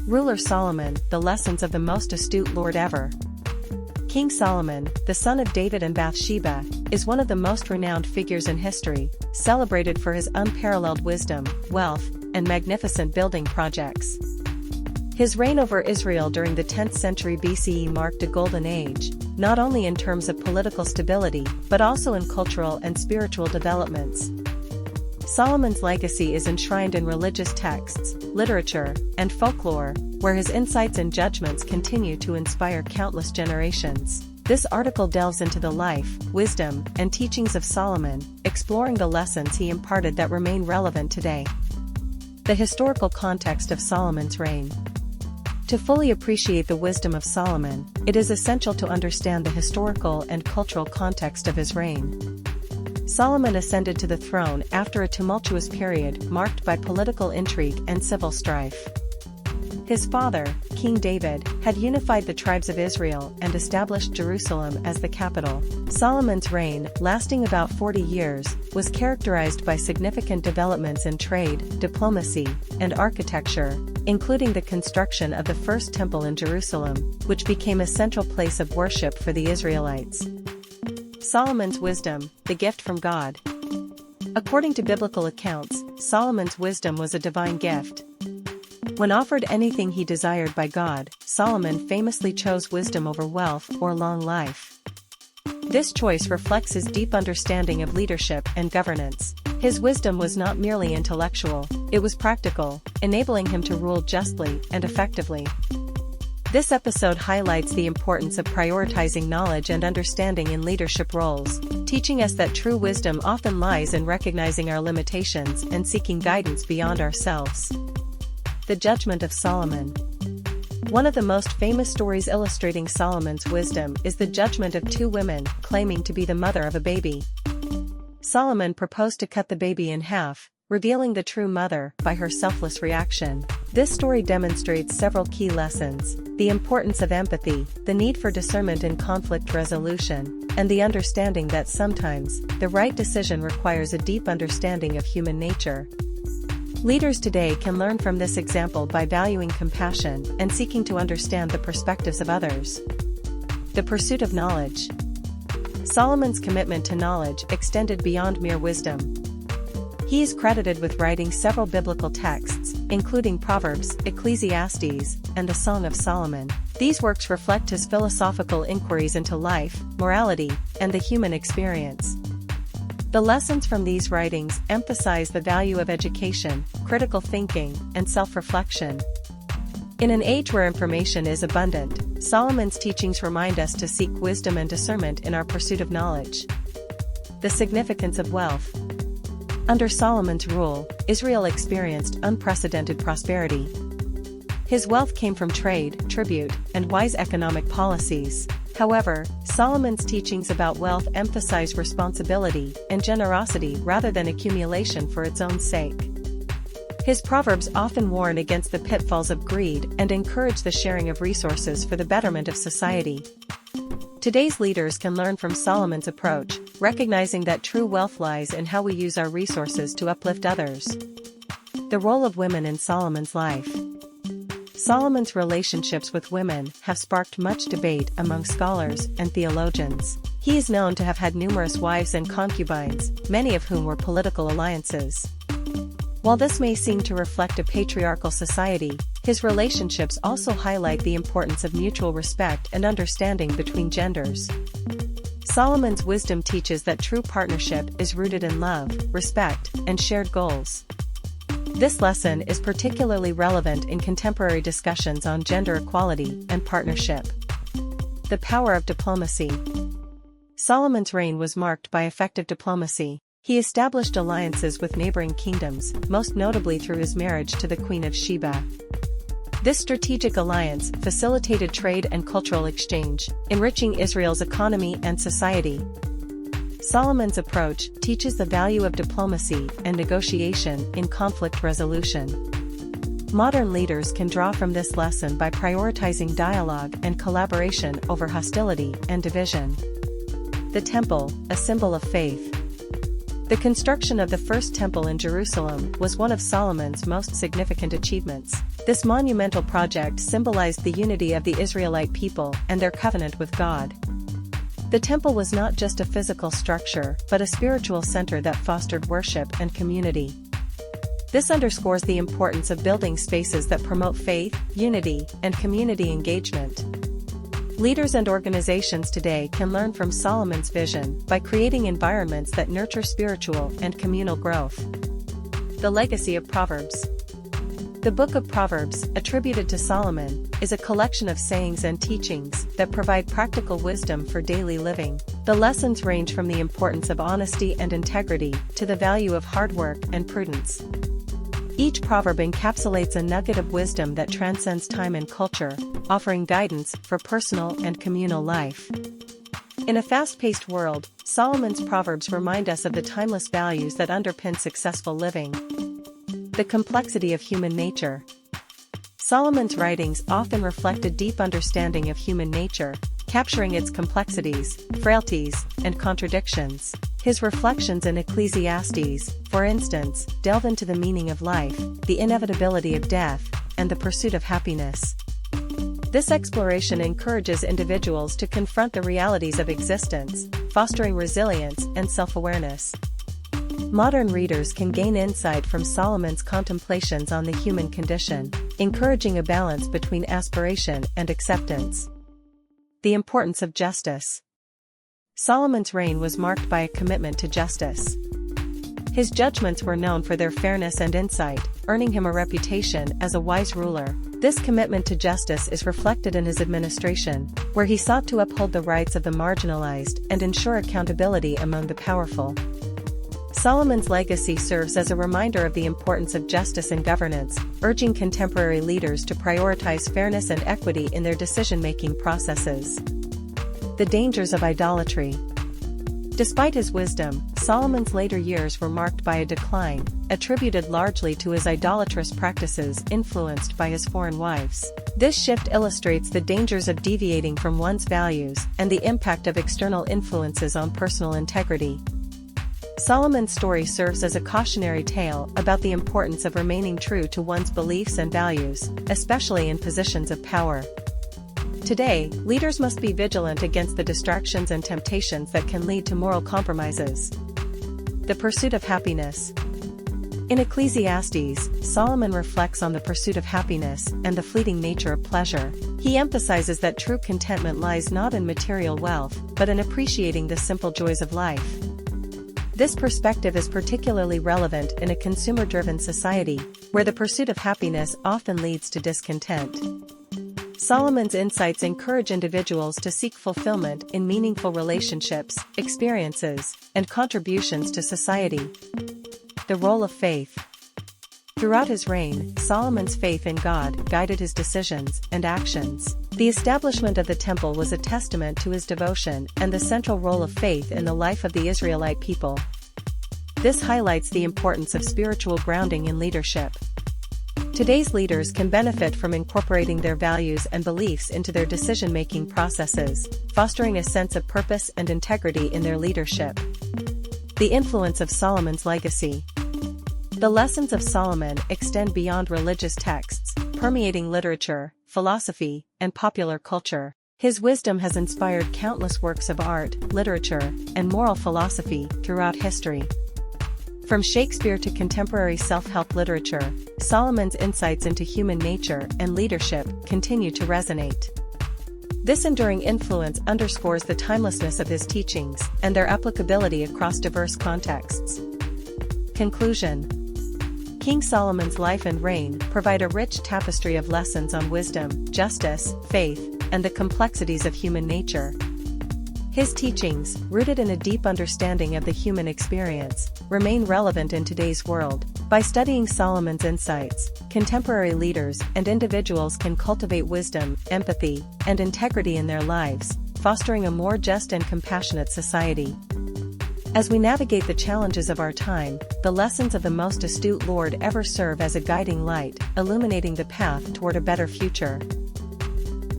Ruler Solomon, the lessons of the most astute lord ever. King Solomon, the son of David and Bathsheba, is one of the most renowned figures in history, celebrated for his unparalleled wisdom, wealth, and magnificent building projects. His reign over Israel during the 10th century BCE marked a golden age, not only in terms of political stability but also in cultural and spiritual developments. Solomon's legacy is enshrined in religious texts, literature, and folklore, where his insights and judgments continue to inspire countless generations. This article delves into the life, wisdom, and teachings of Solomon, exploring the lessons he imparted that remain relevant today. The historical context of Solomon's reign. To fully appreciate the wisdom of Solomon, it is essential to understand the historical and cultural context of his reign. Solomon ascended to the throne after a tumultuous period marked by political intrigue and civil strife. His father, King David, had unified the tribes of Israel and established Jerusalem as the capital. Solomon's reign, lasting about 40 years, was characterized by significant developments in trade, diplomacy, and architecture, including the construction of the first temple in Jerusalem, which became a central place of worship for the Israelites. Solomon's wisdom, the gift from God. According to biblical accounts, Solomon's wisdom was a divine gift. When offered anything he desired by God, Solomon famously chose wisdom over wealth or long life. This choice reflects his deep understanding of leadership and governance. His wisdom was not merely intellectual, it was practical, enabling him to rule justly and effectively. This episode highlights the importance of prioritizing knowledge and understanding in leadership roles, teaching us that true wisdom often lies in recognizing our limitations and seeking guidance beyond ourselves. The Judgment of Solomon. One of the most famous stories illustrating Solomon's wisdom is the judgment of two women claiming to be the mother of a baby. Solomon proposed to cut the baby in half, revealing the true mother by her selfless reaction. This story demonstrates several key lessons: the importance of empathy, the need for discernment in conflict resolution, and the understanding that sometimes, the right decision requires a deep understanding of human nature. Leaders today can learn from this example by valuing compassion and seeking to understand the perspectives of others. The pursuit of knowledge. Solomon's commitment to knowledge extended beyond mere wisdom. He is credited with writing several biblical texts, including Proverbs, Ecclesiastes, and the Song of Solomon. These works reflect his philosophical inquiries into life, morality, and the human experience. The lessons from these writings emphasize the value of education, critical thinking, and self-reflection. In an age where information is abundant, Solomon's teachings remind us to seek wisdom and discernment in our pursuit of knowledge. The significance of wealth. Under Solomon's rule, Israel experienced unprecedented prosperity. His wealth came from trade, tribute, and wise economic policies. However, Solomon's teachings about wealth emphasize responsibility and generosity rather than accumulation for its own sake. His proverbs often warn against the pitfalls of greed and encourage the sharing of resources for the betterment of society. Today's leaders can learn from Solomon's approach, recognizing that true wealth lies in how we use our resources to uplift others. The role of women in Solomon's life. Solomon's relationships with women have sparked much debate among scholars and theologians. He is known to have had numerous wives and concubines, many of whom were political alliances. While this may seem to reflect a patriarchal society, his relationships also highlight the importance of mutual respect and understanding between genders. Solomon's wisdom teaches that true partnership is rooted in love, respect, and shared goals. This lesson is particularly relevant in contemporary discussions on gender equality and partnership. The power of diplomacy. Solomon's reign was marked by effective diplomacy. He established alliances with neighboring kingdoms, most notably through his marriage to the Queen of Sheba. This strategic alliance facilitated trade and cultural exchange, enriching Israel's economy and society. Solomon's approach teaches the value of diplomacy and negotiation in conflict resolution. Modern leaders can draw from this lesson by prioritizing dialogue and collaboration over hostility and division. The Temple, a symbol of faith. The construction of the first temple in Jerusalem was one of Solomon's most significant achievements. This monumental project symbolized the unity of the Israelite people and their covenant with God. The temple was not just a physical structure but a spiritual center that fostered worship and community. This underscores the importance of building spaces that promote faith, unity, and community engagement. Leaders and organizations today can learn from Solomon's vision by creating environments that nurture spiritual and communal growth. The legacy of Proverbs. The Book of Proverbs, attributed to Solomon, is a collection of sayings and teachings that provide practical wisdom for daily living. The lessons range from the importance of honesty and integrity to the value of hard work and prudence. Each proverb encapsulates a nugget of wisdom that transcends time and culture, offering guidance for personal and communal life. In a fast-paced world, Solomon's Proverbs remind us of the timeless values that underpin successful living. The complexity of human nature. Solomon's writings often reflect a deep understanding of human nature, capturing its complexities, frailties, and contradictions. His reflections in Ecclesiastes, for instance, delve into the meaning of life, the inevitability of death, and the pursuit of happiness. This exploration encourages individuals to confront the realities of existence, fostering resilience and self-awareness. Modern readers can gain insight from Solomon's contemplations on the human condition, encouraging a balance between aspiration and acceptance. The importance of justice. Solomon's reign was marked by a commitment to justice. His judgments were known for their fairness and insight, earning him a reputation as a wise ruler. This commitment to justice is reflected in his administration, where he sought to uphold the rights of the marginalized and ensure accountability among the powerful. Solomon's legacy serves as a reminder of the importance of justice in governance, urging contemporary leaders to prioritize fairness and equity in their decision-making processes. The dangers of idolatry. Despite his wisdom, Solomon's later years were marked by a decline, attributed largely to his idolatrous practices influenced by his foreign wives. This shift illustrates the dangers of deviating from one's values and the impact of external influences on personal integrity. Solomon's story serves as a cautionary tale about the importance of remaining true to one's beliefs and values, especially in positions of power. Today, leaders must be vigilant against the distractions and temptations that can lead to moral compromises. The pursuit of happiness. In Ecclesiastes, Solomon reflects on the pursuit of happiness and the fleeting nature of pleasure. He emphasizes that true contentment lies not in material wealth, but in appreciating the simple joys of life. This perspective is particularly relevant in a consumer-driven society, where the pursuit of happiness often leads to discontent. Solomon's insights encourage individuals to seek fulfillment in meaningful relationships, experiences, and contributions to society. The role of faith. Throughout his reign, Solomon's faith in God guided his decisions and actions. The establishment of the temple was a testament to his devotion and the central role of faith in the life of the Israelite people. This highlights the importance of spiritual grounding in leadership. Today's leaders can benefit from incorporating their values and beliefs into their decision-making processes, fostering a sense of purpose and integrity in their leadership. The influence of Solomon's legacy. The lessons of Solomon extend beyond religious texts, permeating literature, philosophy, and popular culture. His wisdom has inspired countless works of art, literature, and moral philosophy throughout history. From Shakespeare to contemporary self-help literature, Solomon's insights into human nature and leadership continue to resonate. This enduring influence underscores the timelessness of his teachings and their applicability across diverse contexts. Conclusion. King Solomon's life and reign provide a rich tapestry of lessons on wisdom, justice, faith, and the complexities of human nature. His teachings, rooted in a deep understanding of the human experience, remain relevant in today's world. By studying Solomon's insights, contemporary leaders and individuals can cultivate wisdom, empathy, and integrity in their lives, fostering a more just and compassionate society. As we navigate the challenges of our time, the lessons of the most astute Lord ever serve as a guiding light, illuminating the path toward a better future.